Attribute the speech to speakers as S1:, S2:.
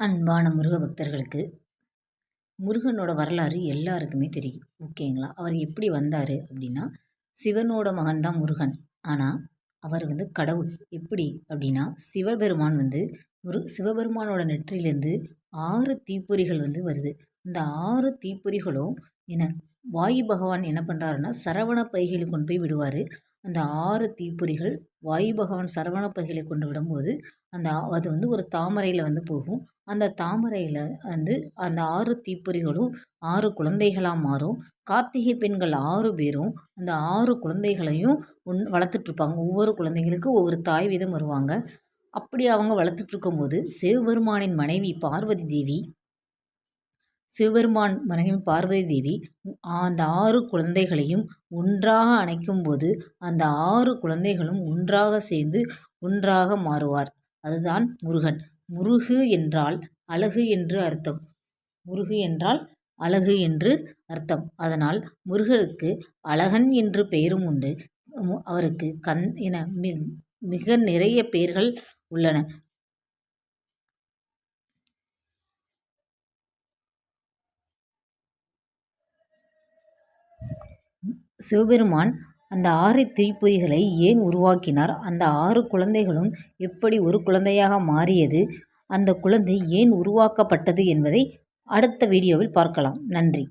S1: அன்பான முருக பக்தர்களுக்கு முருகனோட வரலாறு எல்லாருக்குமே தெரியும். ஓகேங்களா? அவர் எப்படி வந்தார் அப்படின்னா, சிவனோட மகன் தான் முருகன். ஆனால் அவர் கடவுள். எப்படி அப்படின்னா, சிவபெருமான் சிவபெருமானோட நெற்றியிலேருந்து 6 தீப்பொறிகள் வருது. இந்த 6 தீப்பொறிகளும் என்ன வாயு பகவான் என்ன பண்ணுறாருன்னா, சரவண பொய்கையில கொண்டு போய் விடுவார். அந்த 6 தீப்பொறிகள் வாயு பகவான் சரவண பொய்கையில கொண்டு விடும்போது, அது ஒரு தாமரையில் போகும். அந்த தாமரையில் அந்த 6 தீப்பொறிகளும் 6 குழந்தைகளா மாறும். கார்த்திகை பெண்கள் 6 பேரும் அந்த 6 குழந்தைகளையும் வளர்த்துட்ருப்பாங்க. ஒவ்வொரு குழந்தைகளுக்கும் ஒவ்வொரு தாய் வீதம் வருவாங்க. அப்படி அவங்க வளர்த்துட்ருக்கும்போது சிவபெருமான் மனைவி பார்வதி தேவி அந்த 6 குழந்தைகளையும் ஒன்றாக அணைக்கும்போது அந்த 6 குழந்தைகளும் ஒன்றாக சேர்ந்து ஒன்றாக மாறுவார். அதுதான் முருகன். முருகு என்றால் அழகு என்று அர்த்தம். முருகு என்றால் அழகு என்று அர்த்தம். அதனால் முருகருக்கு அழகன் என்று பெயரும் உண்டு. அவருக்கு என மிக நிறைய பெயர்கள் உள்ளன. சிவபெருமான் அந்த 6 தீப்பொறிகளை ஏன் உருவாக்கினார்? அந்த 6 குழந்தைகளும் எப்படி ஒரு குழந்தையாக மாறியது? அந்த குழந்தை ஏன் உருவாக்கப்பட்டது என்பதை அடுத்த வீடியோவில் பார்க்கலாம். நன்றி.